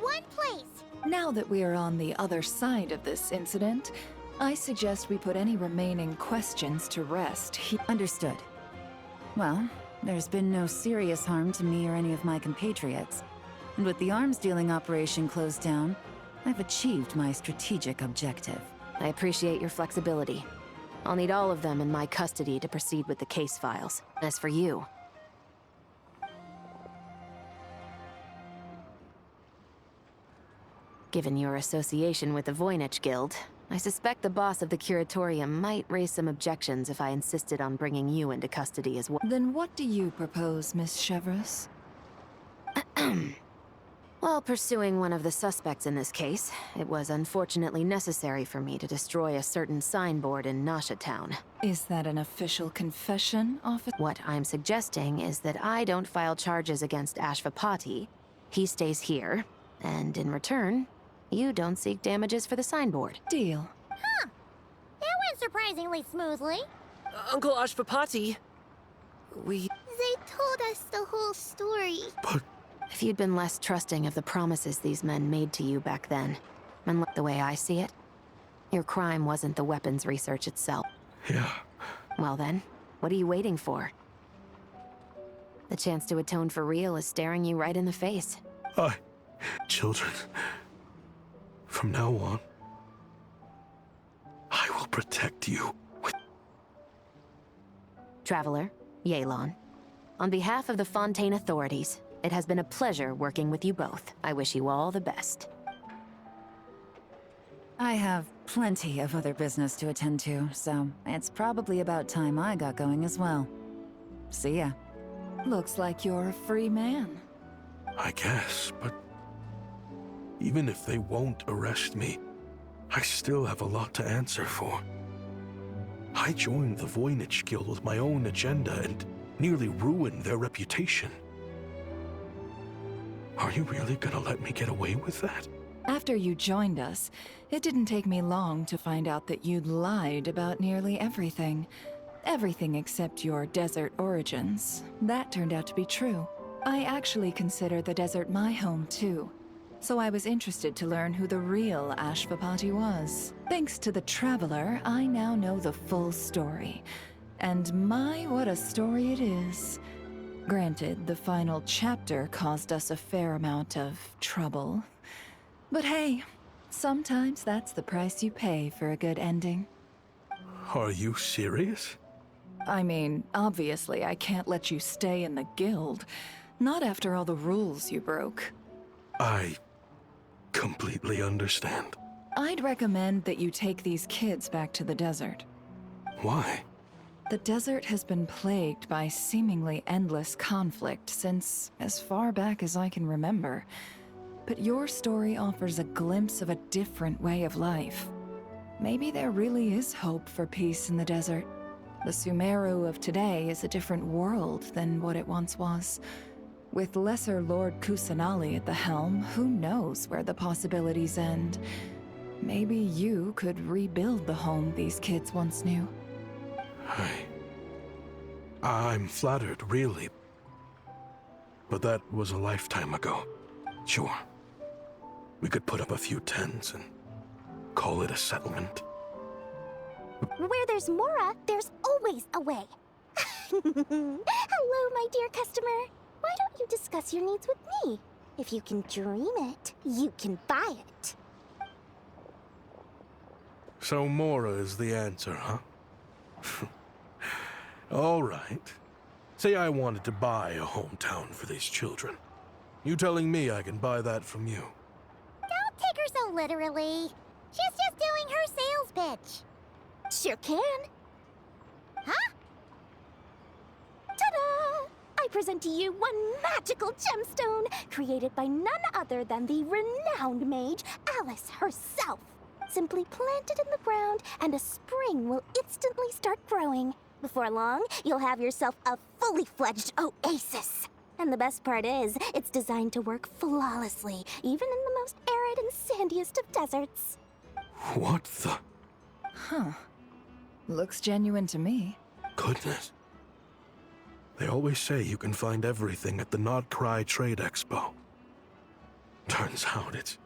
one place! Now that we are on the other side of this incident, I suggest we put any remaining questions to rest. Understood. Well, there's been no serious harm to me or any of my compatriots. And with the arms dealing operation closed down, I've achieved my strategic objective. I appreciate your flexibility. I'll need all of them in my custody to proceed with the case files. As for you... Given your association with the Voynich Guild, I suspect the boss of the Curatorium might raise some objections if I insisted on bringing you into custody as well. Then what do you propose, Miss Chevreuse? While pursuing one of the suspects in this case, it was unfortunately necessary for me to destroy a certain signboard in Nasha Town. Is that an official confession, officer? What I'm suggesting is that I don't file charges against Ashvapati. He stays here, and in return, you don't seek damages for the signboard. Deal. Huh. That went surprisingly smoothly. Uncle Ashvapati, we... They told us the whole story. But... If you'd been less trusting of the promises these men made to you back then, and the way I see it, your crime wasn't the weapons research itself. Yeah. Well then, what are you waiting for? The chance to atone for real is staring you right in the face. Children, from now on, I will protect you with... Traveler, Yelan, on behalf of the Fontaine authorities, it has been a pleasure working with you both. I wish you all the best. I have plenty of other business to attend to, so it's probably about time I got going as well. See ya. Looks like you're a free man. I guess, but... even if they won't arrest me, I still have a lot to answer for. I joined the Voynich Guild with my own agenda and nearly ruined their reputation. Are you really gonna let me get away with that? After you joined us, it didn't take me long to find out that you'd lied about nearly everything. Everything except your desert origins. That turned out to be true. I actually consider the desert my home too. So I was interested to learn who the real Ashvapati was. Thanks to the Traveler, I now know the full story. And my, what a story it is. Granted, the final chapter caused us a fair amount of trouble. But hey, sometimes that's the price you pay for a good ending. Are you serious? I mean, obviously I can't let you stay in the guild. Not after all the rules you broke. I completely understand. I'd recommend that you take these kids back to the desert. Why? The desert has been plagued by seemingly endless conflict since as far back as I can remember. But your story offers a glimpse of a different way of life. Maybe there really is hope for peace in the desert. The Sumeru of today is a different world than what it once was. With Lesser Lord Kusanali at the helm, who knows where the possibilities end? Maybe you could rebuild the home these kids once knew. I'm flattered, really. But that was a lifetime ago. Sure. We could put up a few tents and call it a settlement. Where there's Mora, there's always a way. Hello, my dear customer. Why don't you discuss your needs with me? If you can dream it, you can buy it. So Mora is the answer, huh? All right. Say I wanted to buy a hometown for these children. You telling me I can buy that from you? Don't take her so literally. She's just doing her sales pitch. Sure can. Huh? Ta-da! I present to you one magical gemstone created by none other than the renowned mage Alice herself. Simply plant it in the ground and a spring will instantly start growing. Before long, you'll have yourself a fully fledged oasis. And the best part is, it's designed to work flawlessly, even in the most arid and sandiest of deserts. What the? Huh. Looks genuine to me. Goodness. They always say you can find everything at the Not Cry Trade Expo. Turns out it's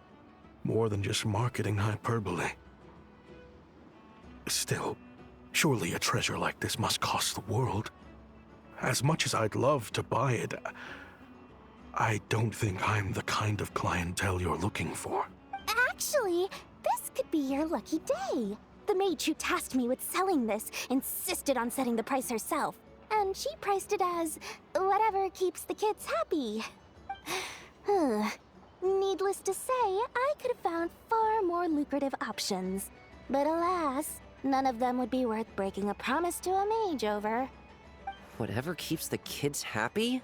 more than just marketing hyperbole. Still, surely a treasure like this must cost the world. As much as I'd love to buy it, I don't think I'm the kind of clientele you're looking for. Actually, this could be your lucky day. The mage who tasked me with selling this insisted on setting the price herself, and she priced it as whatever keeps the kids happy. Needless to say, I could have found far more lucrative options. But alas, none of them would be worth breaking a promise to a mage over. Whatever keeps the kids happy?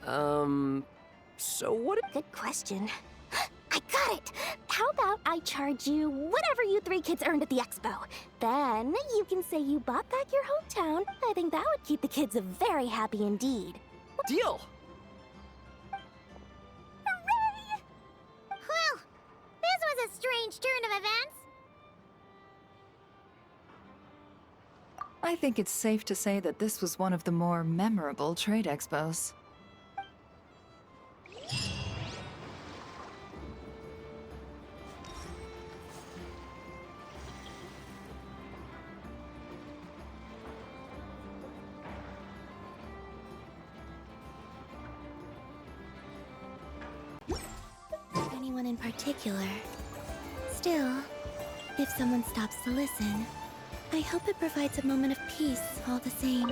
So what? Good question. I got it! How about I charge you whatever you 3 kids earned at the expo? Then you can say you bought back your hometown. I think that would keep the kids very happy indeed. Deal! Hooray! Well, this was a strange turn of events. I think it's safe to say that this was one of the more memorable trade expos. Anyone in particular. Still, if someone stops to listen, I hope it provides a moment of peace all the same.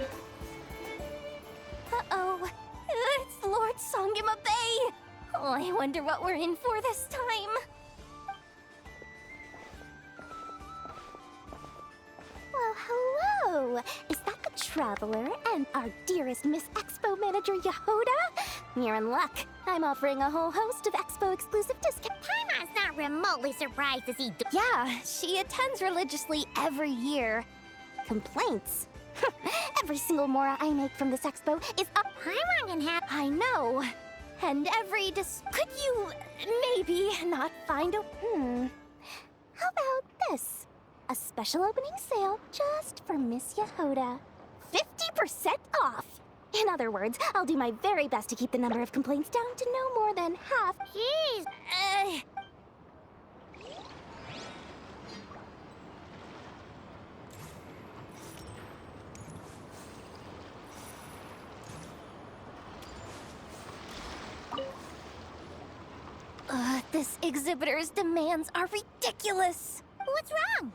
Uh-oh. It's Lord Songima Bay! Oh, I wonder what we're in for this time. Well, hello! Is that the Traveler and our dearest Miss Expo Manager Yehoda? You're in luck. I'm offering a whole host of Expo exclusive discounts. Paimon's not remotely surprised to see Yeah, she attends religiously every year. Complaints? Every single mora I make from this expo is up. Paimon can have. I know. And every could you maybe not find a How about this? A special opening sale just for Miss Yehoda. 50% off! In other words, I'll do my very best to keep the number of complaints down to no more than half. Jeez. This exhibitor's demands are ridiculous. What's wrong?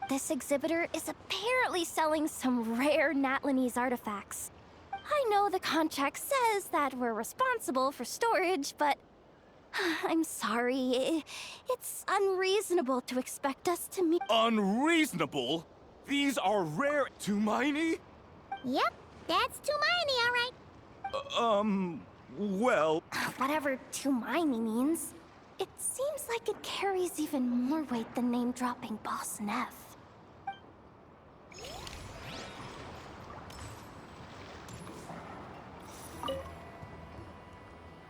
This exhibitor is apparently selling some rare Natlanese artifacts. I know the contract says that we're responsible for storage, but I'm sorry. It's unreasonable to expect us to meet. Unreasonable? These are rare. Tumaini? Yep, that's Tumaini, all right. Well... Whatever Tumaini means. It seems like it carries even more weight than name-dropping Boss Neff.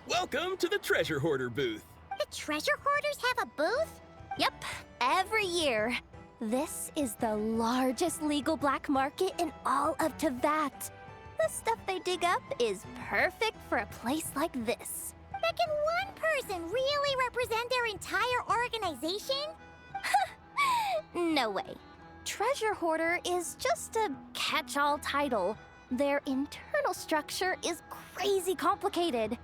Welcome to the Treasure Hoarder booth. The treasure hoarders have a booth? Yep, every year. This is the largest legal black market in all of Teyvat. The stuff they dig up is perfect for a place like this. But can one person really represent their entire organization? No way. Treasure Hoarder is just a catch-all title. Their internal structure is crazy complicated.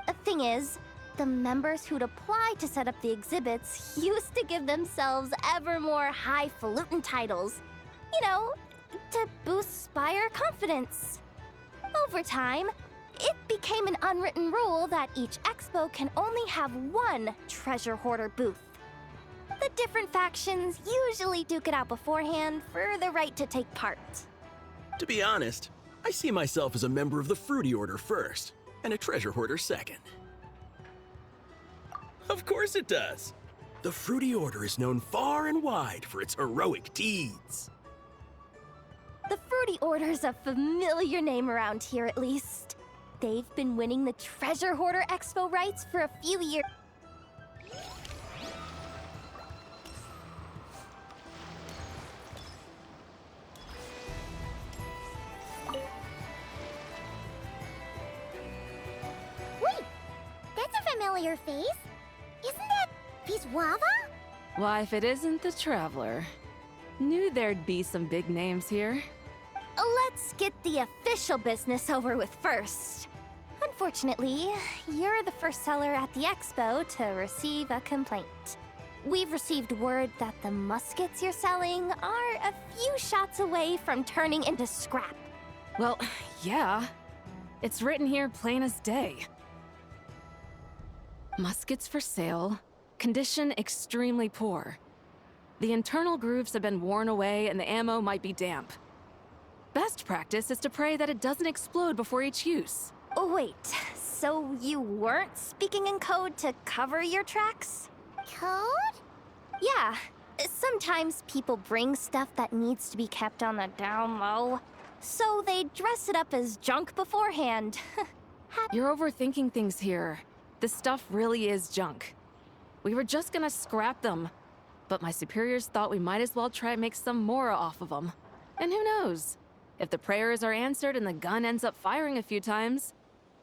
The thing is, the members who'd apply to set up the exhibits used to give themselves ever more highfalutin titles. You know, to boost buyer confidence. Over time, it became an unwritten rule that each expo can only have one treasure hoarder booth. The different factions usually duke it out beforehand for the right to take part. To be honest, I see myself as a member of the Fruity Order first, and a treasure hoarder second. Of course it does. The Fruity Order is known far and wide for its heroic deeds. The Fruity Order's a familiar name around here, at least. They've been winning the Treasure Hoarder Expo rights for a few years. Wait, that's a familiar familiar face. Isn't that Viswava? Why, if it isn't the Traveler. Knew there'd be some big names here. Let's get the official business over with first. Unfortunately, you're the first seller at the expo to receive a complaint. We've received word that the muskets you're selling are a few shots away from turning into scrap. Well, yeah. It's written here plain as day. Muskets for sale. Condition extremely poor. The internal grooves have been worn away and the ammo might be damp. Best practice is to pray that it doesn't explode before each use. Oh, wait, so you weren't speaking in code to cover your tracks? Code? Yeah, sometimes people bring stuff that needs to be kept on the down low, so they dress it up as junk beforehand. You're overthinking things here. This stuff really is junk. We were just gonna scrap them, but my superiors thought we might as well try and make some more off of them. And who knows? If the prayers are answered and the gun ends up firing a few times,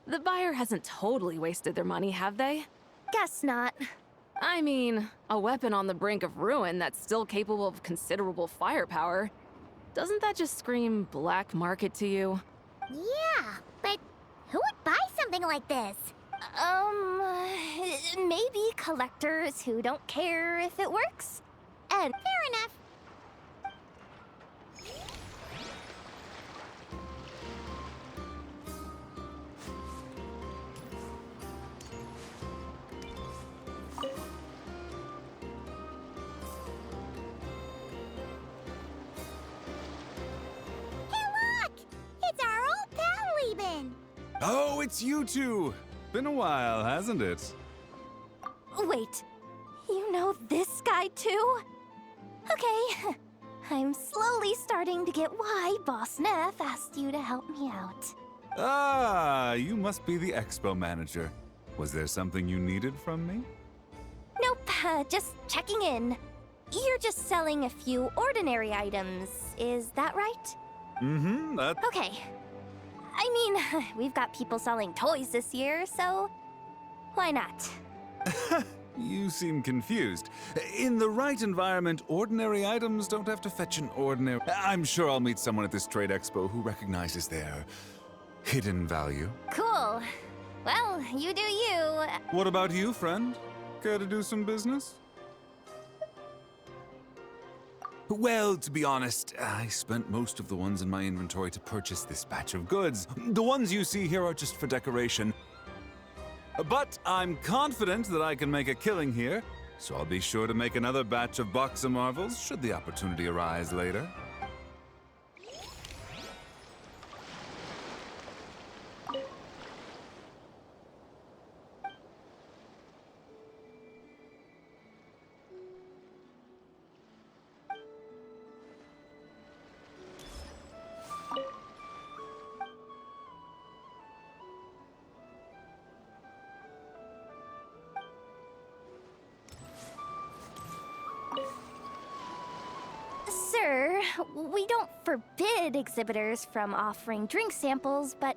the buyer hasn't totally wasted their money, have they? Guess not. I mean, a weapon on the brink of ruin that's still capable of considerable firepower. Doesn't that just scream black market to you? Yeah, but who would buy something like this? Maybe collectors who don't care if it works. And Fair enough. Hey, look! It's our old pal, Lieben. Oh, it's you two! Been a while, hasn't it? wait, you know this guy too? Okay, I'm slowly starting to get why Boss Neff asked you to help me out. Ah, you must be the expo manager. Was there something you needed from me? Nope, just checking in. You're just selling a few ordinary items, is that right? Mm-hmm, Okay. I mean, we've got people selling toys this year, so why not? You seem confused. In the right environment, ordinary items don't have to fetch an ordinary... I'm sure I'll meet someone at this trade expo who recognizes their hidden value. Cool. Well, you do you. What about you, friend? Care to do some business? Well, to be honest, I spent most of the ones in my inventory to purchase this batch of goods. The ones you see here are just for decoration. But I'm confident that I can make a killing here, so I'll be sure to make another batch of Box of Marvels should the opportunity arise later. Sir, we don't forbid exhibitors from offering drink samples, but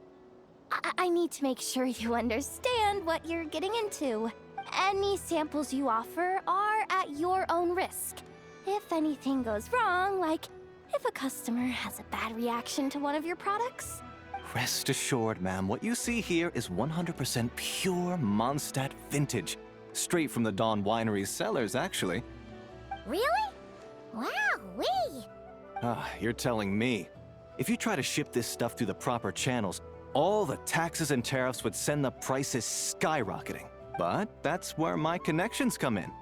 I need to make sure you understand what you're getting into. Any samples you offer are at your own risk. If anything goes wrong, like if a customer has a bad reaction to one of your products. Rest assured, ma'am, what you see here is 100% pure Mondstadt vintage. Straight from the Dawn Winery's cellars, actually. Really? Wow-wee! Ah, you're telling me. If you try to ship this stuff through the proper channels, all the taxes and tariffs would send the prices skyrocketing. But that's where my connections come in.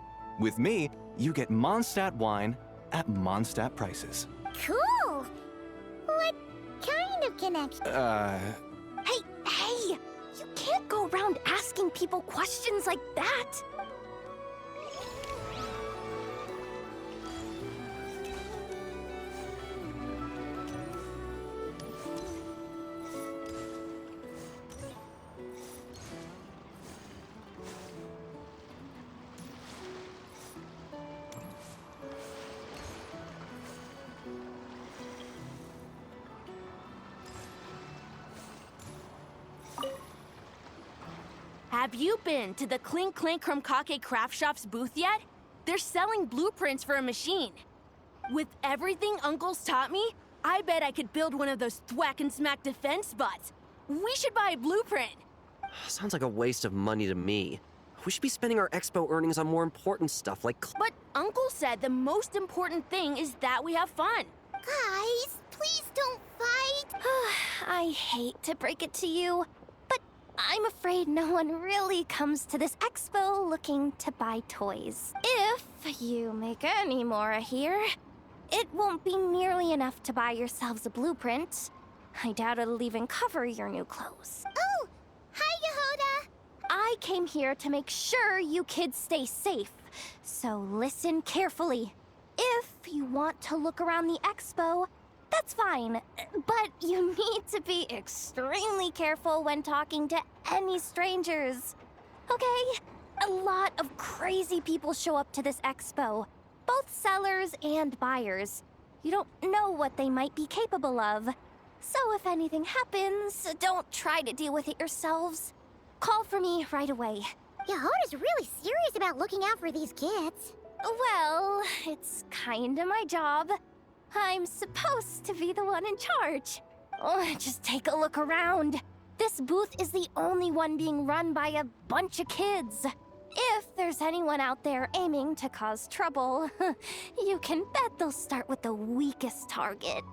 With me, you get Mondstadt wine at Mondstadt prices. Cool! What kind of connection? Hey! You can't go around asking people questions like that! Have you been to the Clink Clink Krumkake Craft Shop's booth yet? They're selling blueprints for a machine. With everything Uncle's taught me, I bet I could build one of those thwack and smack defense bots. We should buy a blueprint. Sounds like a waste of money to me. We should be spending our expo earnings on more important stuff like But Uncle said the most important thing is that we have fun. Guys, please don't fight. I hate to break it to you, but I'm afraid no one really comes to this expo looking to buy toys. If you make any more here, it won't be nearly enough to buy yourselves a blueprint. I doubt it'll even cover your new clothes. Oh, hi, Yehoda. I came here to make sure you kids stay safe, so listen carefully. If you want to look around the expo, that's fine, but you need to be extremely careful when talking to any strangers. Okay? A lot of crazy people show up to this expo, both sellers and buyers. You don't know what they might be capable of. So if anything happens, don't try to deal with it yourselves. Call for me right away. Yehoda's really serious about looking out for these kids. Well, it's kinda my job. I'm supposed to be the one in charge. Oh, just take a look around. This booth is the only one being run by a bunch of kids. If there's anyone out there aiming to cause trouble, you can bet they'll start with the weakest target.